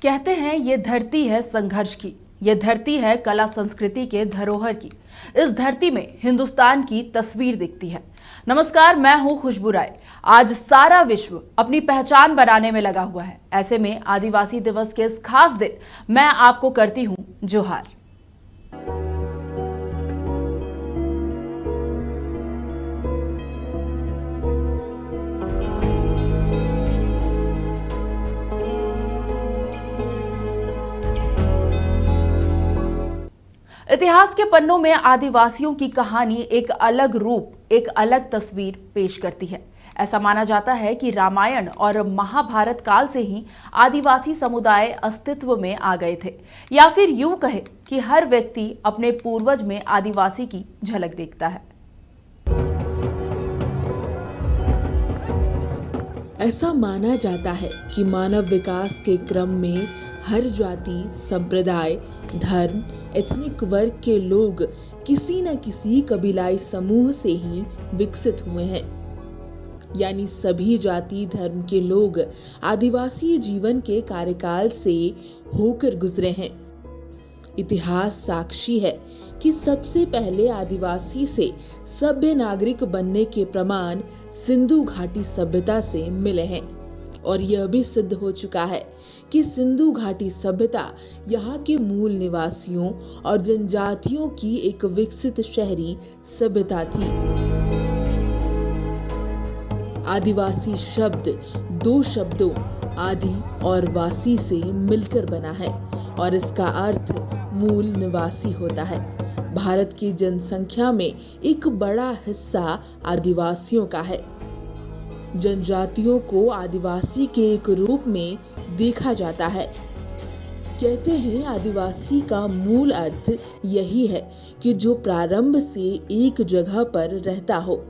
कहते हैं ये धरती है संघर्ष की, ये धरती है कला संस्कृति के धरोहर की। इस धरती में हिंदुस्तान की तस्वीर दिखती है। नमस्कार, मैं हूं खुशबू राय। आज सारा विश्व अपनी पहचान बनाने में लगा हुआ है। ऐसे में आदिवासी दिवस के इस खास दिन मैं आपको करती हूं जोहार। इतिहास के पन्नों में आदिवासियों की कहानी एक अलग रूप, एक अलग तस्वीर पेश करती है। ऐसा माना जाता है कि रामायण और महाभारत काल से ही आदिवासी समुदाय अस्तित्व में आ गए थे, या फिर यूं कहे कि हर व्यक्ति अपने पूर्वज में आदिवासी की झलक देखता है। ऐसा माना जाता है कि मानव विकास के क्रम में हर जाति, संप्रदाय, धर्म, एथनिक वर्ग के लोग किसी न किसी कबीलाई समूह से ही विकसित हुए हैं। यानी सभी जाति धर्म के लोग आदिवासी जीवन के कार्यकाल से होकर गुजरे हैं। इतिहास साक्षी है कि सबसे पहले आदिवासी से सभ्य नागरिक बनने के प्रमाण सिंधु घाटी सभ्यता से मिले हैं, और यह भी सिद्ध हो चुका है कि सिंधु घाटी सभ्यता यहाँ के मूल निवासियों और जनजातियों की एक विकसित शहरी सभ्यता थी। आदिवासी शब्द दो शब्दों आदि और वासी से मिलकर बना है, और इसका अर्थ मूल निवासी होता है। भारत की जनसंख्या में एक बड़ा हिस्सा आदिवासियों का है। जनजातियों को आदिवासी के एक रूप में देखा जाता है। कहते हैं आदिवासी का मूल अर्थ यही है कि जो प्रारंभ से एक जगह पर रहता हो।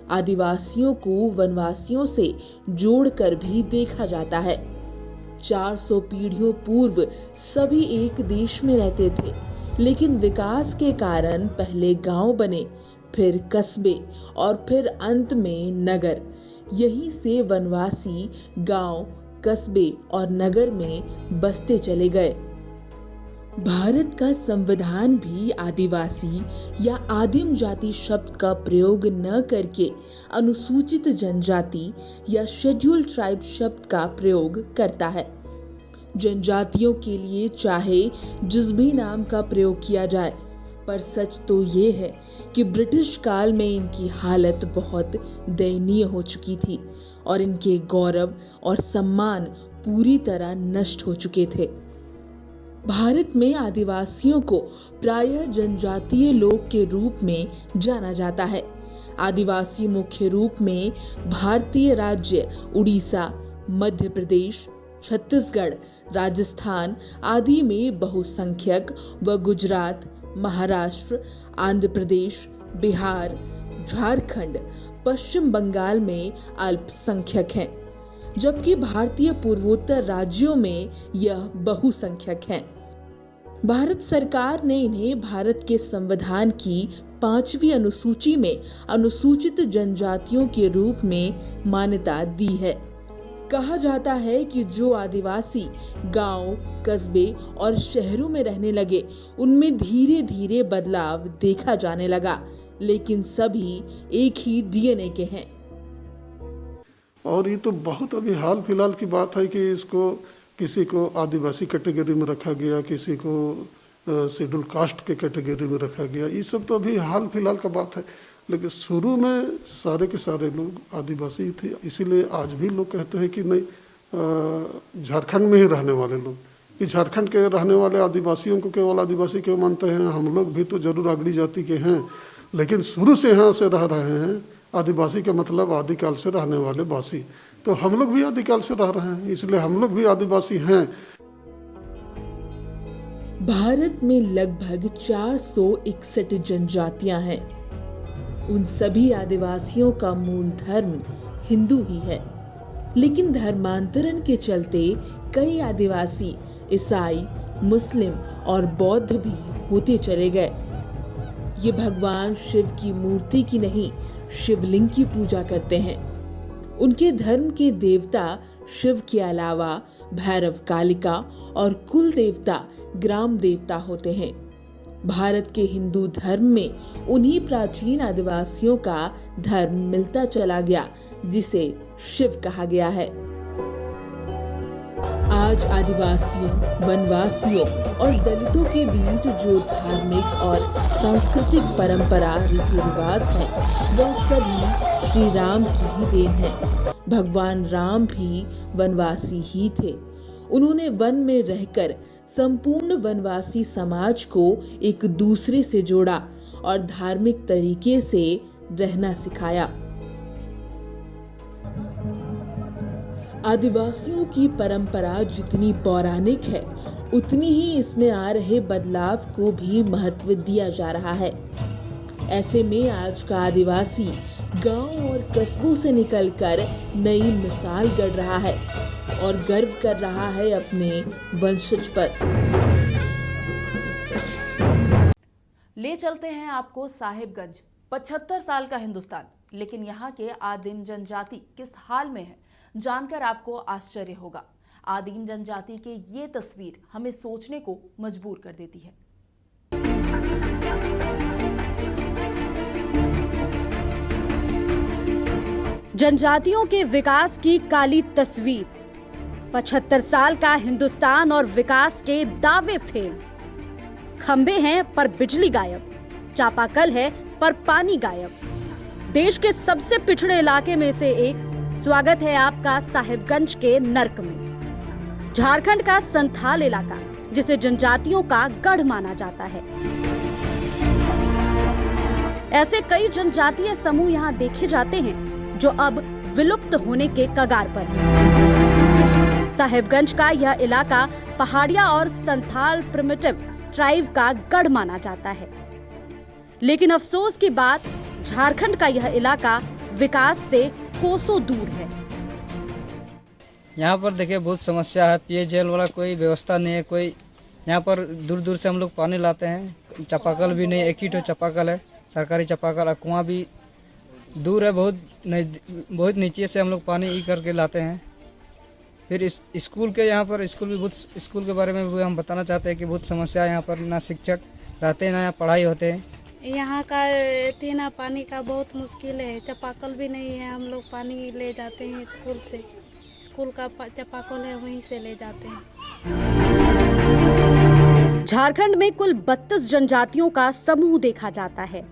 आदिवासियों को वनवासियों से जोड़कर भी देखा जाता है। 400 पीढ़ियों पूर्व सभी एक देश में रहते थे, लेकिन विकास के कारण पहले गांव बने, फिर कस्बे और फिर अंत में नगर। यहीं से वनवासी गांव, कस्बे और नगर में बसते चले गए। भारत का संविधान भी आदिवासी या आदिम जाति शब्द का प्रयोग न करके अनुसूचित जनजाति या शेड्यूल ट्राइब शब्द का प्रयोग करता है। जनजातियों के लिए चाहे जिस भी नाम का प्रयोग किया जाए, पर सच तो ये है कि ब्रिटिश काल में इनकी हालत बहुत दयनीय हो चुकी थी और इनके गौरव और सम्मान पूरी तरह नष्ट हो चुके थे। भारत में आदिवासियों को प्रायः जनजातीय लोग के रूप में जाना जाता है। आदिवासी मुख्य रूप में भारतीय राज्य उड़ीसा, मध्य प्रदेश, छत्तीसगढ़, राजस्थान आदि में बहुसंख्यक व गुजरात, महाराष्ट्र, आंध्र प्रदेश, बिहार, झारखंड, पश्चिम बंगाल में अल्पसंख्यक हैं, जबकि भारतीय पूर्वोत्तर राज्यों में यह बहुसंख्यक हैं। भारत सरकार ने इन्हें भारत के संविधान की 5वीं अनुसूची में अनुसूचित जनजातियों के रूप में मान्यता दी है। कहा जाता है कि जो आदिवासी गांव, कस्बे और शहरों में रहने लगे, उनमें धीरे धीरे बदलाव देखा जाने लगा, लेकिन सभी एक ही डीएनए के हैं। और ये तो बहुत अभी हाल फिलहाल की बात है कि इसको किसी को आदिवासी कैटेगरी में रखा गया, किसी को शेड्यूल कास्ट के कैटेगरी में रखा गया। ये सब तो अभी हाल फिलहाल का बात है, लेकिन शुरू में सारे के सारे लोग आदिवासी थे। इसीलिए आज भी लोग कहते हैं कि नहीं, झारखंड में ही रहने वाले लोग, कि झारखंड के रहने वाले आदिवासियों को केवल आदिवासी क्यों मानते हैं। हम लोग भी तो जरूर अगली जाति के हैं, लेकिन शुरू से यहाँ से रह रहे हैं। आदिवासी का मतलब आदिकाल से रहने वाले वासी, तो हम लोग भी आदिकाल से रह रहे हैं, इसलिए हम लोग भी आदिवासी हैं। भारत में लगभग 461 जनजातियां हैं। उन सभी आदिवासियों का मूल धर्म हिंदू ही है, लेकिन धर्मांतरण के चलते कई आदिवासी ईसाई, मुस्लिम और बौद्ध भी होते चले गए। ये भगवान शिव की मूर्ति की नहीं, शिवलिंग की पूजा करते हैं। उनके धर्म के देवता शिव के अलावा भैरव कालिका और कुल देवता ग्राम देवता होते हैं। भारत के हिंदू धर्म में उन्हीं प्राचीन आदिवासियों का धर्म मिलता चला गया, जिसे शिव कहा गया है। आज आदिवासियों, वनवासियों और दलितों के बीच जो धार्मिक और सांस्कृतिक परंपरा, रीति रिवाज है, वह सभी श्री राम की ही देन है। भगवान राम भी वनवासी ही थे। उन्होंने वन में रहकर संपूर्ण वनवासी समाज को एक दूसरे से जोड़ा और धार्मिक तरीके से रहना सिखाया। आदिवासियों की परंपरा जितनी पौराणिक है, उतनी ही इसमें आ रहे बदलाव को भी महत्व दिया जा रहा है। ऐसे में आज का आदिवासी गांव और कस्बों से निकलकर नई मिसाल गढ़ रहा है और गर्व कर रहा है अपने वंशज पर। ले चलते हैं आपको साहिबगंज। 75 साल का हिंदुस्तान, लेकिन यहाँ के आदिम जनजाति किस हाल में है, जानकर आपको आश्चर्य होगा। आदिम जनजाति की ये तस्वीर हमें सोचने को मजबूर कर देती है। जनजातियों के विकास की काली तस्वीर। 75 साल का हिंदुस्तान और विकास के दावे फेल। खंबे हैं पर बिजली गायब, चापाकल है पर पानी गायब। देश के सबसे पिछड़े इलाके में से एक, स्वागत है आपका साहिबगंज के नर्क में। झारखंड का संथाल इलाका, जिसे जनजातियों का गढ़ माना जाता है। ऐसे कई जनजातीय समूह यहाँ देखे जाते हैं जो अब विलुप्त होने के कगार पर है। साहिबगंज का यह इलाका पहाड़िया और संथाल प्रिमिटिव ट्राइब का गढ़ माना जाता है। लेकिन अफसोस की बात, झारखंड का यह इलाका विकास से कोसों दूर है। यहाँ पर देखिए बहुत समस्या है। पेयजल वाला कोई व्यवस्था नहीं है। कोई यहाँ पर दूर दूर से हम लोग पानी लाते हैं। चापाकल भी नहीं, एक ही तो चापाकल है, सरकारी चापाकल। कुआं भी दूर है, बहुत नीचे से हम लोग पानी ई करके लाते हैं। फिर स्कूल के यहाँ पर स्कूल के बारे में भी हम बताना चाहते हैं कि बहुत समस्या है यहाँ पर। ना शिक्षक रहते हैं, ना यहाँ पढ़ाई होते हैं। यहाँ का ना पानी का बहुत मुश्किल है। चापाकल भी नहीं है। हम लोग पानी ले जाते हैं स्कूल से। स्कूल का चापाकल है, वहीं से ले जाते हैं। झारखंड में कुल 32 जनजातियों का समूह देखा जाता है,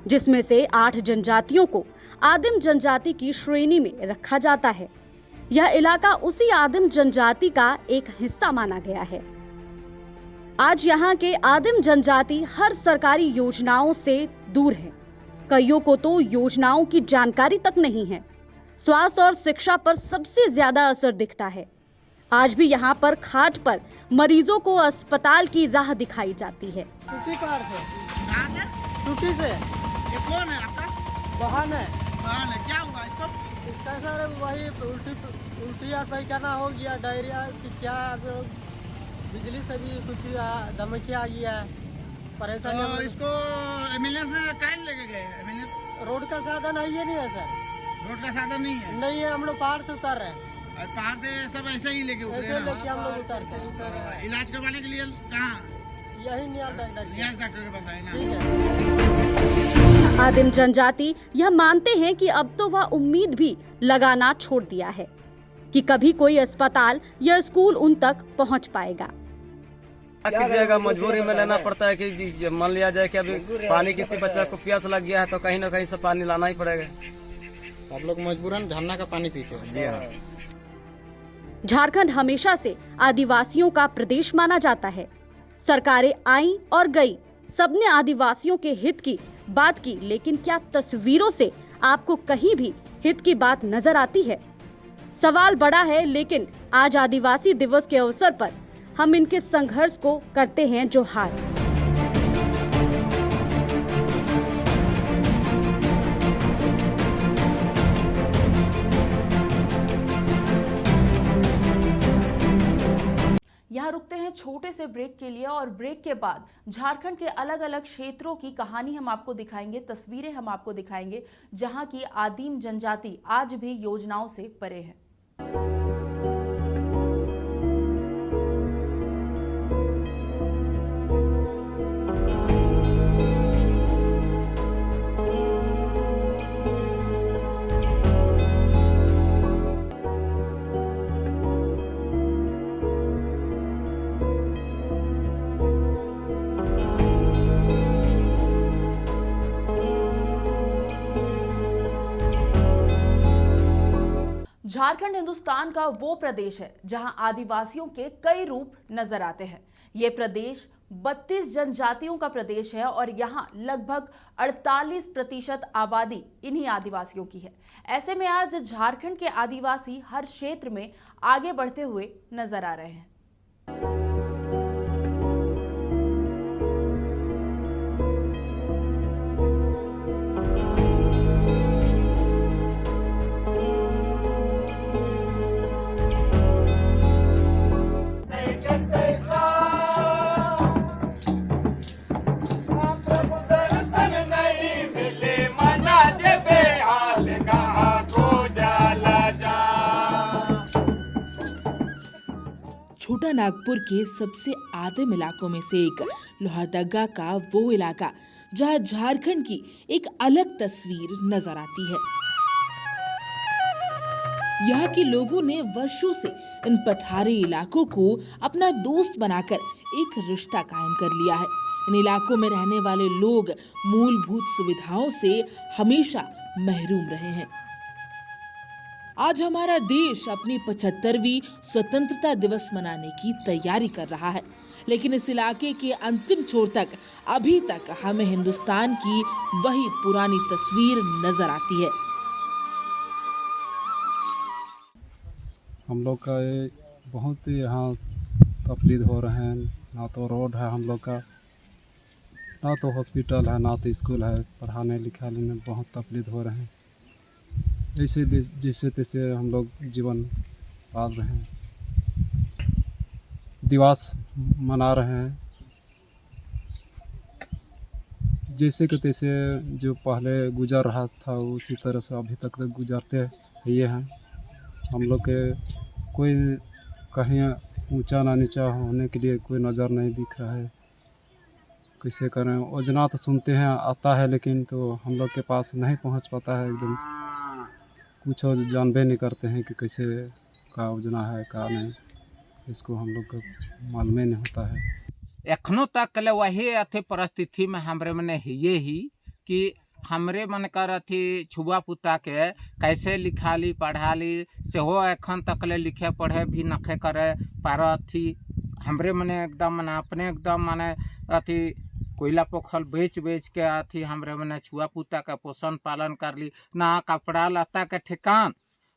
जिसमें से 8 जनजातियों को आदिम जनजाति की श्रेणी में रखा जाता है। यह इलाका उसी आदिम जनजाति का एक हिस्सा माना गया है। आज यहाँ के आदिम जनजाति हर सरकारी योजनाओं से दूर हैं। कईयों को तो योजनाओं की जानकारी तक नहीं है। स्वास्थ्य और शिक्षा पर सबसे ज्यादा असर दिखता है। आज भी यहाँ पर खाट पर मरीजों को अस्पताल की राह दिखाई जाती है। टूटी से ये कौन है आपका? बहन है। क्या हुआ इसको? इसका सर वही उल्टी और पैखाना हो गया, डायरिया की क्या, बिजली से भी कुछ धमकिया आ गया है, परेशानी। तो इसको एम्बुलेंस में कहाँ लेके गए? एम्बुलेंस रोड का साधन है ये नहीं है सर? रोड का साधन नहीं है? नहीं है, हम लोग पहाड़ से उतर रहे हैं। पहाड़ से सब ऐसे ही लेके उतरे? ऐसे लेके हम लोग उतर रहे। इलाज करवाने के लिए कहाँ? यही नियाल डॉक्टर के पास आए ना। ठीक है। आदिम जनजाति यह मानते हैं कि अब तो वह उम्मीद भी लगाना छोड़ दिया है कि कभी कोई अस्पताल या स्कूल उन तक पहुंच पाएगा। कीजिएगा, मजबूरी में लेना पड़ता है कि मान लिया जाए कि अभी पानी किसी बच्चा को प्यास लग गया है तो कहीं ना कहीं से पानी लाना ही पड़ेगा। आप लोग मजबूरन झरना का पानी पीते हैं। झारखंड हमेशा से आदिवासियों का प्रदेश माना जाता है। सरकारें आई और गई, सबने आदिवासियों के हित की बात की, लेकिन क्या तस्वीरों से आपको कहीं भी हित की बात नजर आती है? सवाल बड़ा है, लेकिन आज आदिवासी दिवस के अवसर पर हम इनके संघर्ष को करते हैं जोहार। यहाँ यहाँ रुकते हैं छोटे से ब्रेक के लिए और ब्रेक के बाद झारखंड के अलग अलग क्षेत्रों की कहानी हम आपको दिखाएंगे, तस्वीरें हम आपको दिखाएंगे जहाँ की आदिम जनजाति आज भी योजनाओं से परे है। झारखंड हिंदुस्तान का वो प्रदेश है जहां आदिवासियों के कई रूप नजर आते हैं। ये प्रदेश 32 जनजातियों का प्रदेश है और यहां लगभग 48% आबादी इन्हीं आदिवासियों की है। ऐसे में आज झारखंड के आदिवासी हर क्षेत्र में आगे बढ़ते हुए नजर आ रहे हैं। छोटा नागपुर के सबसे आदिम इलाकों में से एक लोहरदगा का वो इलाका जहां झारखंड की एक अलग तस्वीर नजर आती है। यहाँ के लोगों ने वर्षों से इन पठारी इलाकों को अपना दोस्त बनाकर एक रिश्ता कायम कर लिया है। इन इलाकों में रहने वाले लोग मूलभूत सुविधाओं से हमेशा महरूम रहे हैं। आज हमारा देश अपनी 75वीं स्वतंत्रता दिवस मनाने की तैयारी कर रहा है, लेकिन इस इलाके के अंतिम छोर तक अभी तक हमें हिंदुस्तान की वही पुरानी तस्वीर नजर आती है। हम लोग का ये बहुत ही यहाँ तकलीफ हो रहे हैं। ना तो रोड है हम लोग का, ना तो हॉस्पिटल है, ना तो स्कूल है। पढ़ाने लिखाने में बहुत तकलीफ हो रहे हैं। ऐसे जैसे तैसे हम लोग जीवन पाल रहे हैं, दिवस मना रहे हैं। जैसे कि तैसे जो पहले गुजर रहा था उसी तरह से अभी तक गुजरते ये हैं। हम लोग के कोई कहीं ऊंचा ना नीचा होने के लिए कोई नज़र नहीं दिख रहा है। कैसे करें? योजना तो सुनते हैं, आता है, लेकिन तो हम लोग के पास नहीं पहुंच पाता है। एकदम कुछ जानबे नहीं करते हैं कि कैसे का योजना है का नहीं, इसको हम लोग को मालूम नहीं होता है। एखनो तक ले वही अथी परिस्थिति में हमरे मने ये ही कि हमरे मन कर अथी छुआ पुता के कैसे लिखाली पढ़ाली से हो एखन तक ले लिखे पढ़े भी नखे करे पार अथी हमरे मने एकदम मने अपने एकदम मने अथी कोयला पोखल बेच के अथी हमरे मने छुआ पुता का पोषण पालन कर ली। ना कपड़ा लता के ठिकान,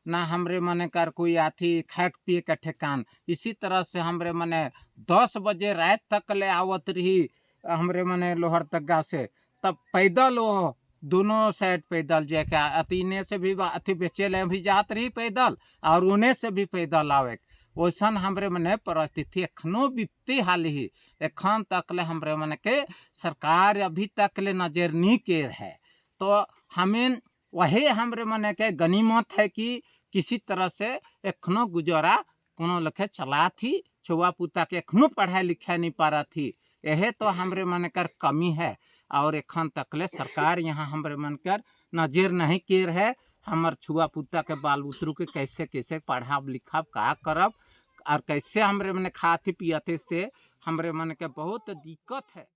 ना हमरे मने कर कोई अथी खाक पिए के ठिकान। इसी तरह से हमरे मने 10 बजे रात तक ले आवत रही हमरे मने लोहरदगा से, तब पैदल हो दोनों साइड पैदल जाके अतीने से भी अथी बेचे ले भी जात रही पैदल और उन्हें से भी पैदल आवे। वैसन हमरे मने परिस्थिति एखनो बीतती हाल ही एखन तक ले हमरे मने के सरकार अभी तक ले नजर नहीं के है। तो हमें वही हमरे मने के गनीमत है कि किसी तरह से एखनो गुजारा कोनो लखे चला थी। छुआ पुता के एखनो पढ़ाई लिखाई नहीं पा रहा थी। यह तो हमरे मन कर कमी है और एखन तक ले सरकार यहाँ हमरे मन कर नजर नहीं के है। हमर छुआ पुता के बाल बुतरू के कैसे कैसे पढ़ाब लिखाब का करब और कैसे हमरे मन खाते पियाते से हमरे मन के बहुत दिक्कत है।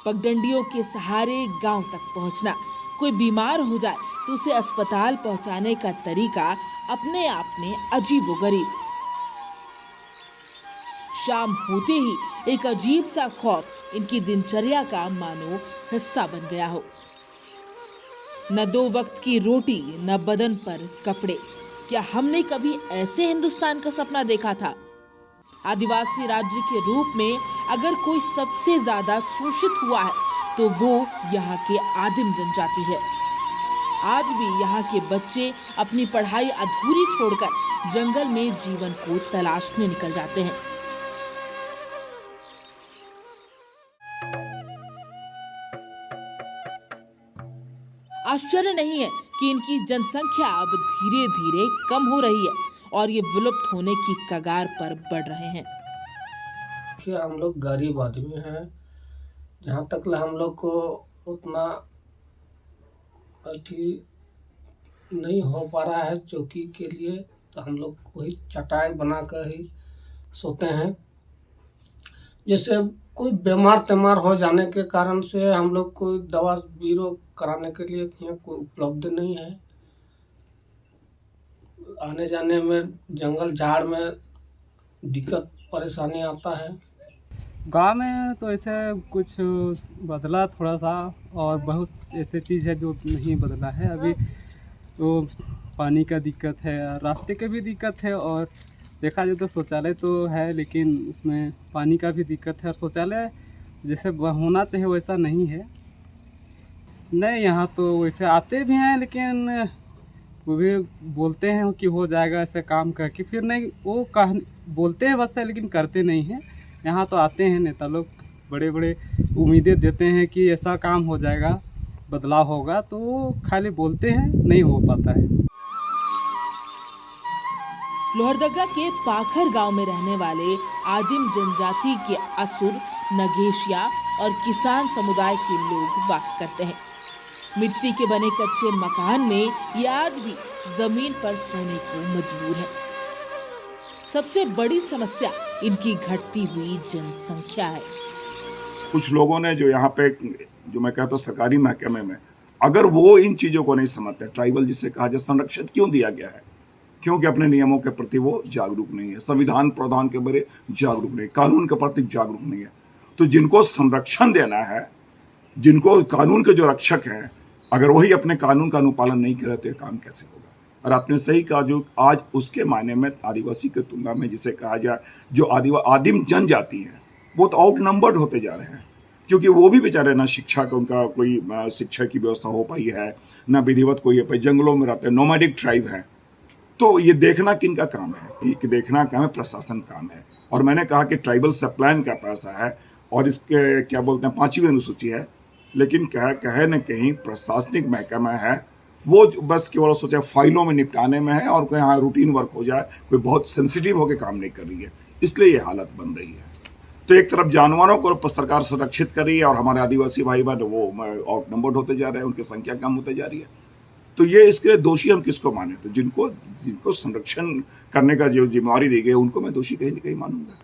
पगडंडियों के सहारे गांव तक पहुंचना, कोई बीमार हो जाए तो उसे अस्पताल पहुंचाने का तरीका अपने आप में अजीबोगरीब। शाम होते ही एक अजीब सा खौफ इनकी दिनचर्या का मानो हिस्सा बन गया हो। न 2 वक्त की रोटी, न बदन पर कपड़े। क्या हमने कभी ऐसे हिंदुस्तान का सपना देखा था? आदिवासी राज्य के रूप में अगर कोई सबसे ज्यादा शोषित हुआ है तो वो यहाँ के आदिम जनजाति है। आज भी यहाँ के बच्चे अपनी पढ़ाई अधूरी छोड़कर जंगल में जीवन को तलाशने निकल जाते हैं। आश्चर्य नहीं है कि इनकी जनसंख्या अब धीरे धीरे कम हो रही है और ये विलुप्त होने की कगार पर बढ़ रहे हैं। कि हम लोग गरीब आदमी हैं, जहाँ तक हम लोग को उतना नहीं हो पा रहा है चौकी के लिए, तो हम लोग वही चटाई बनाकर ही सोते हैं। जैसे कोई बीमार हो जाने के कारण से हम लोग कोई दवा बीरो कराने के लिए यहाँ कोई उपलब्ध नहीं है। आने जाने में जंगल झाड़ में दिक्कत परेशानी आता है। गांव में तो ऐसे कुछ बदला थोड़ा सा, और बहुत ऐसे चीज़ है जो नहीं बदला है अभी। तो पानी का दिक्कत है, रास्ते की भी दिक्कत है, और देखा जाए तो शौचालय तो है लेकिन उसमें पानी का भी दिक्कत है, और शौचालय जैसे होना चाहिए वैसा नहीं है। नहीं, यहाँ तो वैसे आते भी हैं लेकिन वो भी बोलते हैं कि हो जाएगा ऐसे काम करके, फिर नहीं वो बोलते हैं बस है लेकिन करते नहीं हैं। यहाँ तो आते हैं नेता लोग, बड़े बड़े उम्मीदें देते हैं कि ऐसा काम हो जाएगा, बदलाव होगा, तो वो खाली बोलते हैं, नहीं हो पाता है। लोहरदगा के पाखर गांव में रहने वाले आदिम जनजाति के असुर, नगेशिया और किसान समुदाय के लोग वास करते हैं। मिट्टी के बने कच्चे मकान में ये आज भी जमीन पर सोने को मजबूर है। सबसे बड़ी समस्या इनकी घटती हुई जनसंख्या है। कुछ लोगों ने जो यहाँ पे, जो मैं कहता हूँ सरकारी महकमे में, अगर वो इन चीजों को नहीं समझते, ट्राइबल जिसे कहा जाए, संरक्षित क्यों दिया गया है? क्योंकि अपने नियमों के प्रति वो जागरूक नहीं है, संविधान प्रावधान के बारे जागरूक नहीं, कानून के प्रति जागरूक नहीं है। तो जिनको संरक्षण देना है, जिनको कानून के जो रक्षक हैं, अगर वही अपने कानून का अनुपालन नहीं करे तो ये काम कैसे होगा? और आपने सही कहा, जो आज उसके मायने में आदिवासी की तुलना में जिसे कहा जाए जो आदिम जनजाति है, वो तो आउट नंबर्ड होते जा रहे हैं, क्योंकि वो भी बेचारे ना शिक्षा का उनका कोई शिक्षा की व्यवस्था हो पाई है, ना विधिवत कोई है, जंगलों में रहते हैं, नोमैडिक ट्राइब है। तो ये देखना किनका काम है? ये देखना काम है प्रशासन काम है। और मैंने कहा कि ट्राइबल सप्लाइन का पैसा है और इसके क्या बोलते हैं 5वीं अनुसूची है, लेकिन कहे न कहीं प्रशासनिक महकमा है, वो बस केवल सोचा फाइलों में निपटाने में है और कोई यहाँ रूटीन वर्क हो जाए, कोई बहुत सेंसिटिव होकर काम नहीं कर रही है, इसलिए ये हालत बन रही है। तो एक तरफ जानवरों को सरकार संरक्षित कर रही है और हमारे आदिवासी भाई बहन वो आउट नंबर्ड होते जा रहे हैं, उनकी संख्या कम होते जा रही है। तो ये इसके दोषी हम किसको माने? तो जिनको संरक्षण करने का जो जिम्मेवारी दी गई उनको मैं दोषी कहीं न कहीं मानूंगा।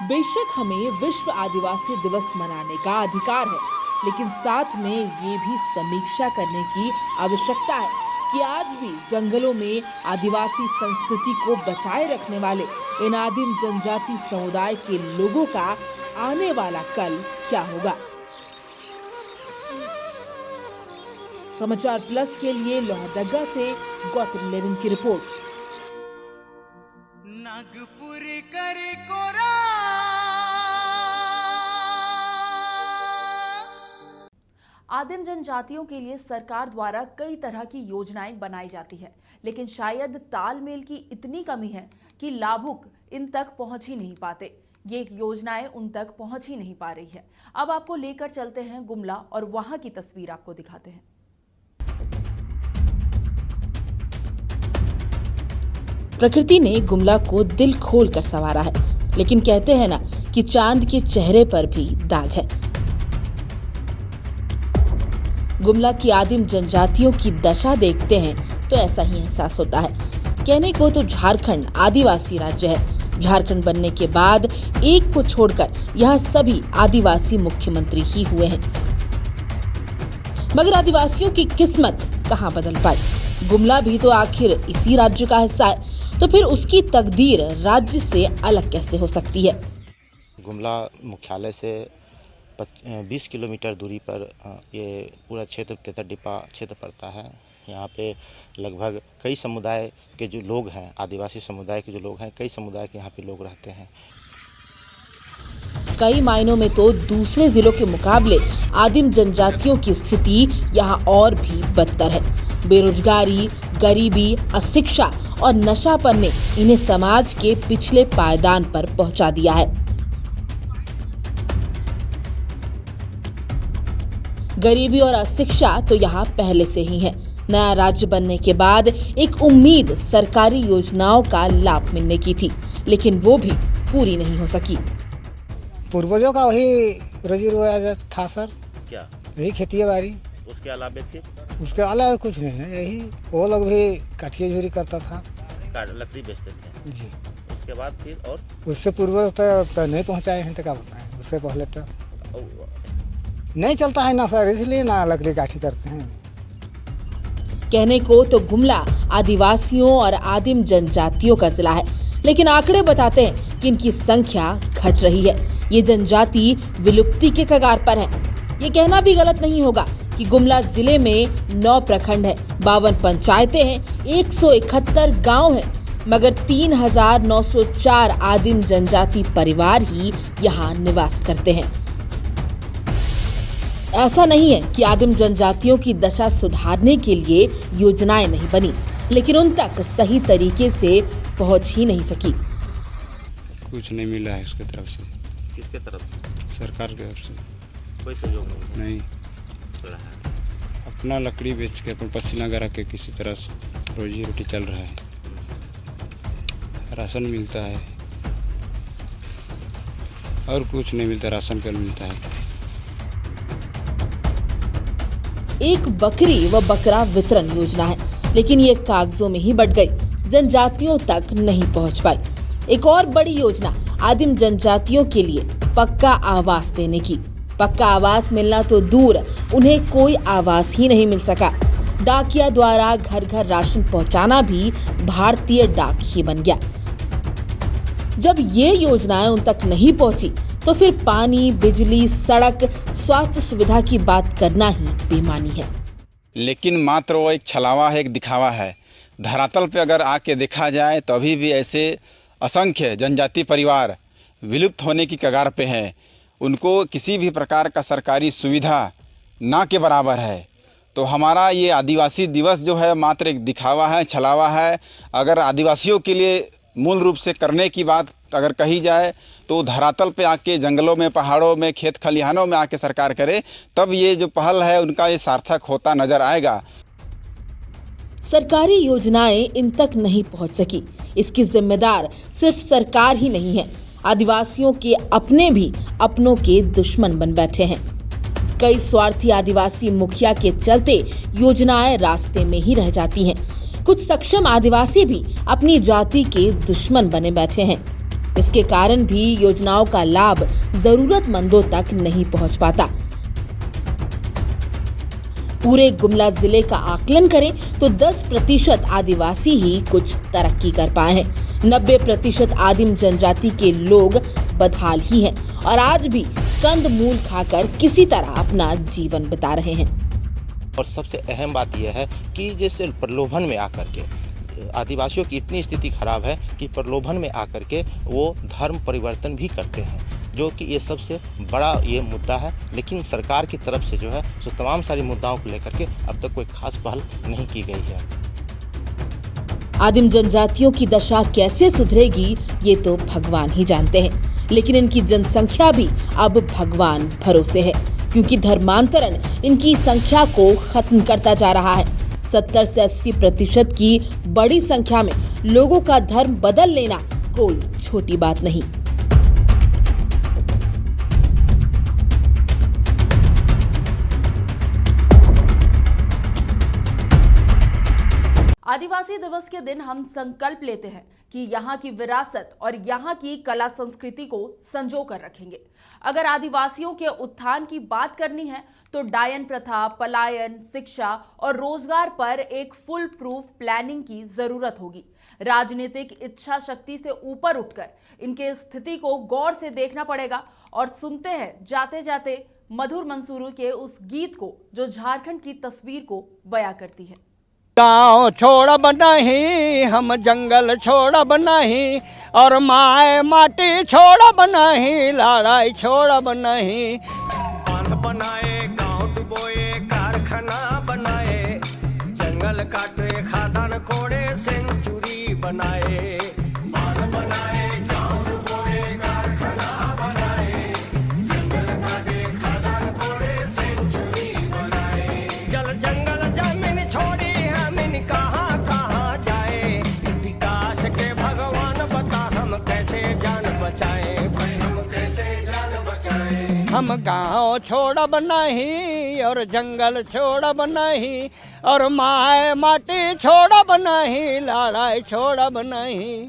बेशक हमें विश्व आदिवासी दिवस मनाने का अधिकार है, लेकिन साथ में ये भी समीक्षा करने की आवश्यकता है कि आज भी जंगलों में आदिवासी संस्कृति को बचाए रखने वाले इन आदिम जनजाति समुदाय के लोगों का आने वाला कल क्या होगा। समाचार प्लस के लिए लोहरदगा से गौतम लेनिन की रिपोर्ट। नागपुर कर कोरा आदिम जनजातियों के लिए सरकार द्वारा कई तरह की योजनाएं बनाई जाती है, लेकिन शायद तालमेल की इतनी कमी है कि लाभुक इन तक पहुंच ही नहीं पाते। ये योजनाएं उन तक पहुंच ही नहीं पा रही है। अब आपको लेकर चलते हैं गुमला और वहां की तस्वीर आपको दिखाते हैं। प्रकृति ने गुमला को दिल खोल कर संवारा है, लेकिन कहते हैं ना कि चांद के चेहरे पर भी दाग है। गुमला की आदिम जनजातियों की दशा देखते हैं तो ऐसा ही एहसास होता है। कहने को तो झारखंड आदिवासी राज्य है। झारखंड बनने के बाद एक को छोड़कर यहाँ सभी आदिवासी मुख्यमंत्री ही हुए हैं, मगर आदिवासियों की किस्मत कहाँ बदल पाई? गुमला भी तो आखिर इसी राज्य का हिस्सा है, तो फिर उसकी तकदीर राज्य से अलग कैसे हो सकती है? गुमला मुख्यालय से 20 किलोमीटर दूरी पर ये पूरा क्षेत्र तेतरडिपा क्षेत्र पड़ता है। यहाँ पे लगभग कई समुदाय के जो लोग हैं, आदिवासी समुदाय के जो लोग हैं, कई समुदाय के यहाँ पे लोग रहते हैं। कई मायनों में तो दूसरे जिलों के मुकाबले आदिम जनजातियों की स्थिति यहाँ और भी बदतर है। बेरोजगारी, गरीबी, अशिक्षा और नशापन ने इन्हें समाज के पिछले पायदान पर पहुंचा दिया है। गरीबी और अशिक्षा तो यहाँ पहले से ही है। नया राज्य बनने के बाद एक उम्मीद सरकारी योजनाओं का लाभ मिलने की थी, लेकिन वो भी पूरी नहीं हो सकी। पूर्वजों का वही रोजी रोटी था सर, क्या यही खेती बाड़ी, उसके अलावा थे? उसके अलावा कुछ नहीं है। यही वो लोग भी काठिया झूरी करता था, लकड़ी बेचते थे जी। उसके बाद फिर और उससे पूर्व तो नहीं पहुंचाए हैं, तो क्या बताएं। उससे पहले तो नहीं चलता है ना सर, इसलिए ना लकड़ी काठी करते हैं। कहने को तो गुमला आदिवासियों और आदिम जनजातियों का जिला है, लेकिन आंकड़े बताते हैं कि इनकी संख्या घट रही है। ये जनजाति विलुप्ति के कगार पर है। ये कहना भी गलत नहीं होगा कि गुमला जिले में 9 प्रखंड है, 52 पंचायतें हैं, 171 गांव हैं, मगर 3904 आदिम जनजाति परिवार ही यहाँ निवास करते हैं। ऐसा नहीं है कि आदिम जनजातियों की दशा सुधारने के लिए योजनाएं नहीं बनी, लेकिन उन तक सही तरीके से पहुंच ही नहीं सकी। कुछ नहीं मिला है उसके तरफ से। किसके तरफ से? सरकार की तरफ से कोई सहयोग नहीं। अपना लकड़ी बेच के अपन पसीना गरा के किसी तरह से रोजी रोटी चल रहा है। राशन मिलता है और कुछ नहीं मिलता, राशन कार्ड मिलता है। एक बकरी व बकरा वितरण योजना है, लेकिन ये कागजों में ही बट गई, जनजातियों तक नहीं पहुंच पाई। एक और बड़ी योजना आदिम जनजातियों के लिए पक्का आवास देने की। पक्का आवास मिलना तो दूर, उन्हें कोई आवास ही नहीं मिल सका। डाकिया द्वारा घर घर राशन पहुंचाना भी भारतीय डाक ही बन गया। जब ये योजनाएं उन तक नहीं पहुंची तो फिर पानी, बिजली, सड़क, स्वास्थ्य सुविधा की बात करना ही बेमानी है। लेकिन मात्र वो एक छलावा है, एक दिखावा है। धरातल पे अगर आके देखा जाए तो अभी भी ऐसे असंख्य जनजाति परिवार विलुप्त होने की कगार पे हैं। उनको किसी भी प्रकार का सरकारी सुविधा ना के बराबर है। तो हमारा ये आदिवासी दिवस जो है मात्र एक दिखावा है, छलावा है। अगर आदिवासियों के लिए मूल रूप से करने की बात अगर कही जाए तो धरातल पे आके जंगलों में, पहाड़ों में, खेत खलिहानों में आके सरकार करे, तब ये जो पहल है उनका ये सार्थक होता नजर आएगा। सरकारी योजनाएं इन तक नहीं पहुंच सकी, इसकी जिम्मेदार सिर्फ सरकार ही नहीं है। आदिवासियों के अपने भी अपनों के दुश्मन बन बैठे हैं। कई स्वार्थी आदिवासी मुखिया के चलते योजनाएं रास्ते में ही रह जाती हैं। कुछ सक्षम आदिवासी भी अपनी जाति के दुश्मन बने बैठे हैं। इसके कारण भी योजनाओं का लाभ जरूरतमंदों तक नहीं पहुंच पाता। पूरे गुमला जिले का आकलन करें तो 10% आदिवासी ही कुछ तरक्की कर पाए हैं। 90% आदिम जनजाति के लोग बदहाल ही हैं और आज भी कंद मूल खाकर किसी तरह अपना जीवन बिता रहे हैं। और सबसे अहम बात यह है कि जैसे प्रलोभन में आकर के आदिवासियों की इतनी स्थिति खराब है कि प्रलोभन में आकर के वो धर्म परिवर्तन भी करते हैं, जो कि ये सबसे बड़ा ये मुद्दा है। लेकिन सरकार की तरफ से जो है सो तमाम सारी मुद्दाओं को लेकर के अब तक कोई खास पहल नहीं की गई है। आदिम जनजातियों की दशा कैसे सुधरेगी ये तो भगवान ही जानते हैं, लेकिन इनकी जनसंख्या भी अब भगवान भरोसे है, क्योंकि धर्मांतरण इनकी संख्या को खत्म करता जा रहा है। 70 से 80% की बड़ी संख्या में लोगों का धर्म बदल लेना कोई छोटी बात नहीं। आदिवासी दिवस के दिन हम संकल्प लेते हैं कि यहाँ की विरासत और यहाँ की कला संस्कृति को संजो कर रखेंगे। अगर आदिवासियों के उत्थान की बात करनी है तो डायन प्रथा, पलायन, शिक्षा और रोजगार पर एक फुल प्रूफ प्लानिंग की जरूरत होगी। राजनीतिक इच्छा शक्ति से ऊपर उठकर इनके स्थिति को गौर से देखना पड़ेगा। और सुनते हैं जाते जाते मधुर मंसूरू के उस गीत को जो झारखंड की तस्वीर को बयां करती है। गाँव छोड़ब नहीं, हम जंगल छोड़ब नहीं, और माए माटी छोड़ब नहीं, लड़ाई छोड़ब नहीं। बांध बनाए, गांव डुबोए, कारखाना बनाए, जंगल काटे, खादान कोड़े, सेंचुरी बनाए। बांध बनाए, गांव डुबोए, कारखाना बनाए, जंगल काटे, खादान कोड़े, सेंचुरी बनाए। जल जंगल जमीन छोड़ी हमीन कहाँ कहाँ जाए, विकास के भगवान बता हम कैसे जान बचाएं, भाई हम कैसे जान बचाएं। हम गाँव छोड़ब नहीं और जंगल छोड़ब नहीं, और माए माटी छोड़ब नहीं, लड़ाई छोड़ब नहीं।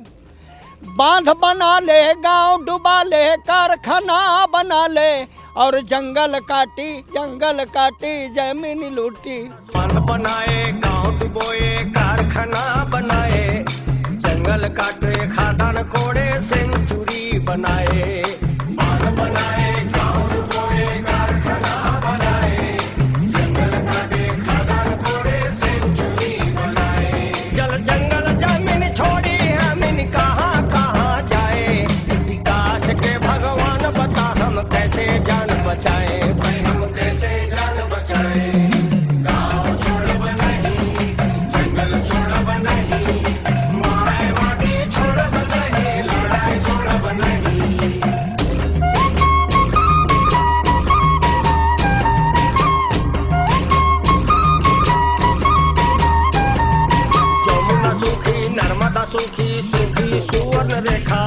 बांध बना ले, गांव डुबा ले, कारखाना बना ले, और जंगल काटी जमीन लूटी। बांध बनाए, गांव डुबोए, कारखाना बनाए, जंगल काटे, खादान कोड़े, सेंचुरी बनाए। बांध बनाए, गांव डुबोए, कारखाना बनाए, जंगल काटे, खादान कोड़े, सेंचुरी बनाए। जल जंगल जमीन छोड़ी हमीन कहाँ कहाँ जाए, विकास के भगवान बता हम कैसे जान बचाएं, भाई हम कैसे जान बचाएं। गाँव छोड़ब नहीं, जंगल छोड़ब नहीं, माए माटी छोड़ब नहीं, लड़ाई छोड़ब नहीं। जमुना सूखी, नर्मदा सूखी, सूखी सुवर्ण रेखा,